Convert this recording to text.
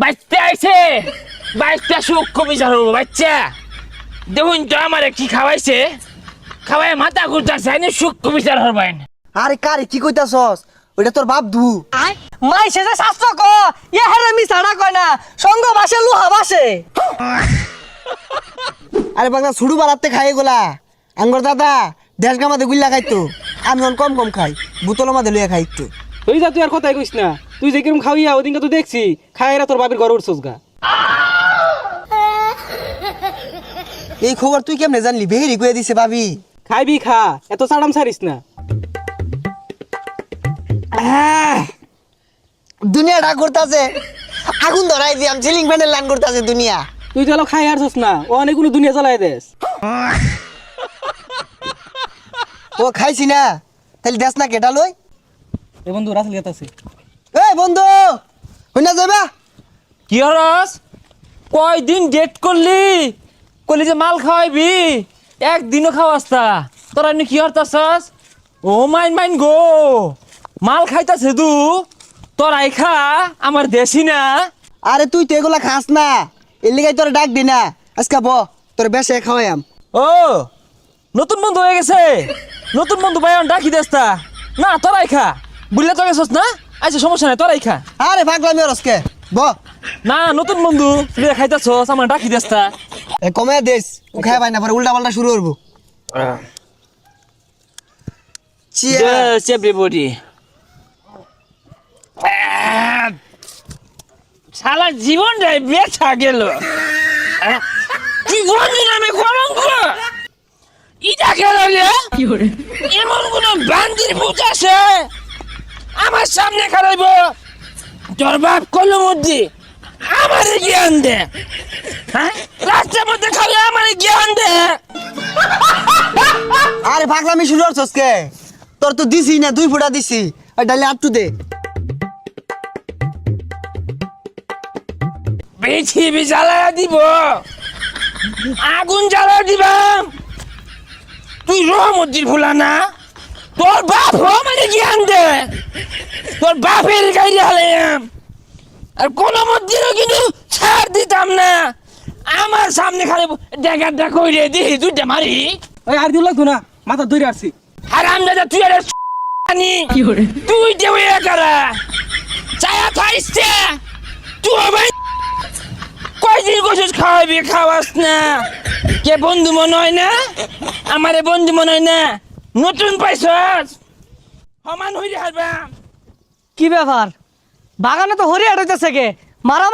বাচ্চা আইছে, বাচ্চা সূক্ষ্ম বিচার হবো। বাচ্চা দেখুন তো আমার কি খাওয়াইছে, খাওয়াই মাথা ঘুরতেছে, সূক্ষ্ম বিচার হবেন। আরে কারে কি কইতাছস? ওইটা তোর বাপ ধু। মাই সেজে শাস্ত্র ক ইয়া হেরে মি ছাড়া কয় না সঙ্গ বাসে লোহা বাসে। আরে বাংলা ছুড়ু বাড়াতে খাই এগুলা। আঙ্গর দাদা দেশ গামাতে গুল্লা খাইতো, আমি অন কম কম খাই, বোতলের মাঝে লইয়া খাই একটু। তুই যা, তুই আর কথাই কইস না। তুই যে কিরম খাওয়াইয়া ওদিনকে তো দেখছি খাইরা তোর বাপের ঘরে উঠছস গা। এই খবর তুই কেমনে জানলি? বেহেরি কইয়া দিছে ভাবি। খাইবি খা, এত চাড়াম ছাড়িস না। দুনিয়া ডাক করতেছে, আগুন ধরাই দিয়াম, সিলিং ফ্যানের লাইন করতেছে দুনিয়া। তুই তো খাই হারছস না, ও অনেকগুলো দুনিয়া জ্বালাই দেস। ও খাইছি না, তাহলে দেশ না কেটা লই। এ বন্ধু রাসেল গেতাছে। এই বন্ধু হইনা যাবা? কি হরস, কয়দিন ডেট করলি, কইলি যে মাল খাওয়াইবি, একদিনও খাওয়াস তা। তোরা এমনি কি হরতাছস? ও মাইন মাইন গো, মাল খাইতাছে দু, তোরাই খা, আমার দেশি না। আরে তুই তো এগুলা খাস না, এর লিগাই তোর ডাক দি না। আজকে ব তোর বেশে খাওয়াইম। ও নতুন বন্ধু হয়ে গেছে, নতুন বন্ধু ভাই ডাকি দেস্তা না, তোরাই খা। বুঝলে তো গেছস না, আচ্ছা সমস্যা নাই, তোরাই খা। আরে পাগলামি রসকে ব না নতুন বন্ধু তুই খাইতাছস, আমার ডাকি দেস্তা। কমে দেশ খাই পাই না, পরে উল্টা পাল্টা শুরু করবো। Yes, everybody. সারা জীবনটাই বেচা গেল, জীবন নামে কলঙ্ক। ইটা গেল এমন কোন বান্দির ভূত আছে আমার সামনে খারাইব? তোর বাপ কলমুদ্দি আমার জ্ঞান দে, হ্যাঁ রাস্তার মধ্যে খালে আমার জ্ঞান দে। আরে পাগলামি শুরু করছস কে? তোর তো দিছি না, 2 ফুটা দিছি, আর ডালে আটটু দে। পৃথিবী জ্বালায়া দিব, আগুন জ্বালায়া দিবাম। তুই রহমদ্দির ভুলা না, তোর বাপ মানে জ্ঞান দে, তোর বাপের গাইলে হালাইয়াম। আর কোন মধ্যেও কিন্তু ছাড় দিতাম না। আমার সামনে খালি ডেকারটা কইরে দিহি দুইটা মারি। ওই আর দিও লাগতো না, মাথা ধরে আসছি। আর আমরা তুই আর তুই দেবে একারা চায়া খাইছে তুই ভাই। কয়দিন গোসুস খাওয়াবি, খাওয়াস না। কে বন্ধু মনে হয় না, আমারে বন্ধু মনে হয় না। নতুন পাইছস সমান হইরে হারবা। কি ব্যাপার বাগানে তো হরিয়াট হইতেছে কে মারা